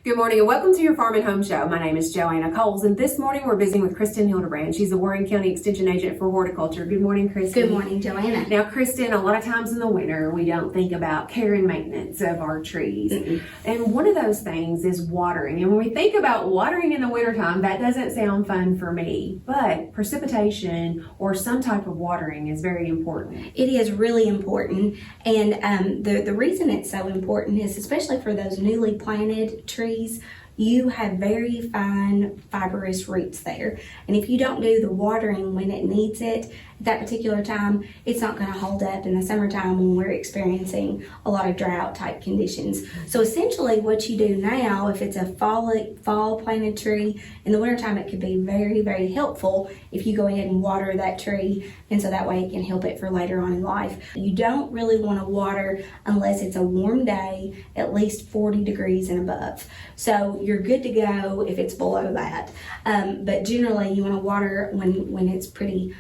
Good morning and welcome to your Farm and Home Show. My name is Joanna Coles, and this morning we're visiting with Kristin Hildabrand. She's the Warren County Extension Agent for Horticulture. Good morning, Kristin. Good morning, Joanna. Now, Kristin, a lot of times in the winter we don't think about care and maintenance of our trees. And one of those things is watering. And when we think about watering in the wintertime, that doesn't sound fun for me. But precipitation or some type of watering is very important. It is really important. And the reason it's so important is especially for those newly planted trees, you have very fine fibrous roots there. And if you don't do the watering when it needs it, at that particular time, it's not going to hold up in the summertime when we're experiencing a lot of drought type conditions. So essentially what you do now, if it's a fall planted tree, in the wintertime it could be very, very helpful if you go ahead and water that tree, and so that way it can help it for later on in life. You don't really want to water unless it's a warm day, at least 40 degrees and above. So you're good to go if it's below that. But generally you want to water when it's pretty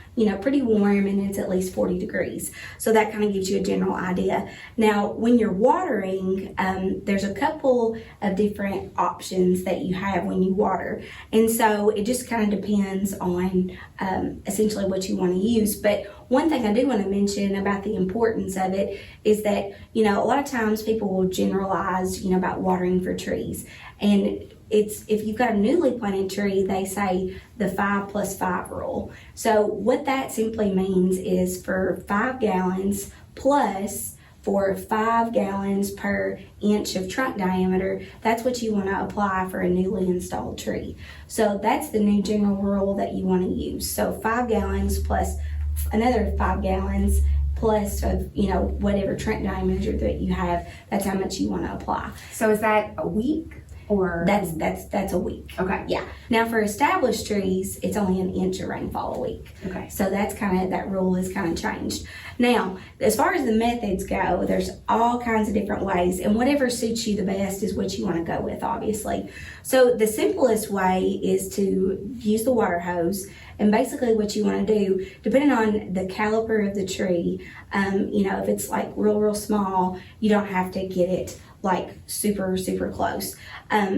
warm and it's at least 40 degrees. So that kind of gives you a general idea. Now, when you're watering, there's a couple of different options that you have when you water. And so it just kind of depends on essentially what you want to use. But one thing I do want to mention about the importance of it is that, a lot of times people will generalize, about watering for trees. And if you've got a newly planted tree, they say the 5+5 rule. So what that simply means is for 5 gallons plus for 5 gallons per inch of trunk diameter, that's what you want to apply for a newly installed tree. So that's the new general rule that you want to use. So 5 gallons plus another 5 gallons plus of whatever trunk diameter that you have, that's how much you want to apply. So is that a week? Or that's a week. Okay. Yeah. Now for established trees, it's only an inch of rainfall a week. Okay. So that's that rule is kind of changed. Now, as far as the methods go, there's all kinds of different ways, and whatever suits you the best is what you want to go with, obviously. So the simplest way is to use the water hose. And basically what you want to do, depending on the caliber of the tree, if it's like real small, you don't have to get it like super close.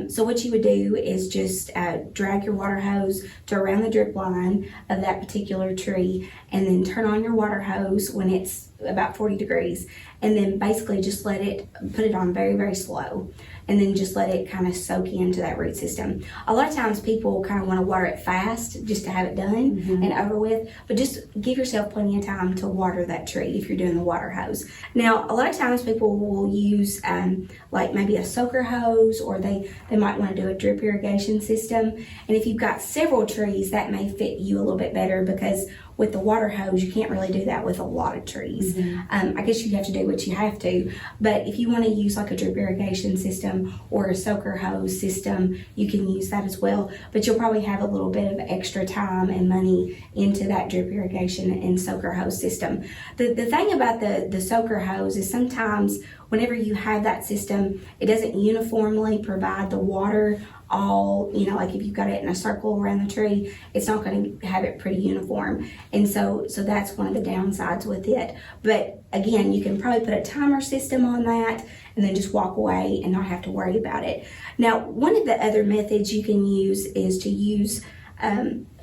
So what you would do is just drag your water hose to around the drip line of that particular tree, and then turn on your water hose when it's about 40 degrees, and then basically just put it on very, very slow, and then just let it kind of soak into that root system. A lot of times people kind of want to water it fast just to have it done and over with, but just give yourself plenty of time to water that tree if you're doing the water hose. Now, a lot of times people will use like maybe a soaker hose, or they might want to do a drip irrigation system. And if you've got several trees, that may fit you a little bit better, because with the water hose, you can't really do that with a lot of trees. I guess you have to do what you have to, but if you want to use like a drip irrigation system or a soaker hose system, you can use that as well. But you'll probably have a little bit of extra time and money into that drip irrigation and soaker hose system. The thing about the soaker hose is sometimes whenever you have that system, it doesn't uniformly provide the water all, like if you've got it in a circle around the tree, it's not going to have it pretty uniform. And so that's one of the downsides with it. But again, you can probably put a timer system on that and then just walk away and not have to worry about it. Now, one of the other methods you can use is to use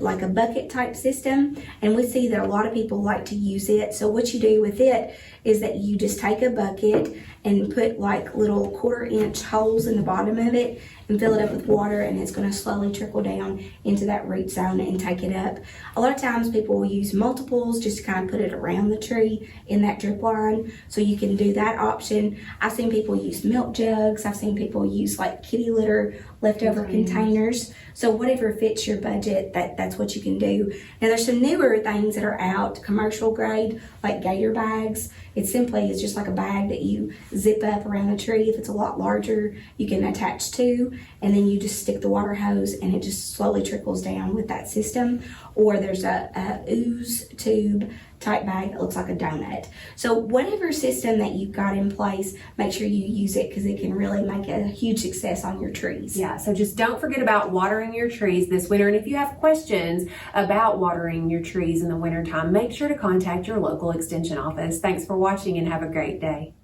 like a bucket type system, and we see that a lot of people like to use it. So what you do with it is that you just take a bucket and put like little 1/4-inch holes in the bottom of it and fill it up with water, and it's going to slowly trickle down into that root zone and take it up. A lot of times people will use multiples just to kind of put it around the tree in that drip line, so you can do that option. I've seen people use milk jugs. I've seen people use like kitty litter leftover containers. So whatever fits your budget, that's what you can do. Now there's some newer things that are out, commercial grade, like gator bags. It simply is just like a bag that you zip up around the tree. If it's a lot larger, you can attach to, and then you just stick the water hose and it just slowly trickles down with that system. Or there's a Ooze tube type bag that looks like a donut. So whatever system that you've got in place, make sure you use it, because it can really make a huge success on your trees. Yeah, so just don't forget about watering your trees this winter. And if you have questions about watering your trees in the wintertime, make sure to contact your local extension office. Thanks for watching and have a great day.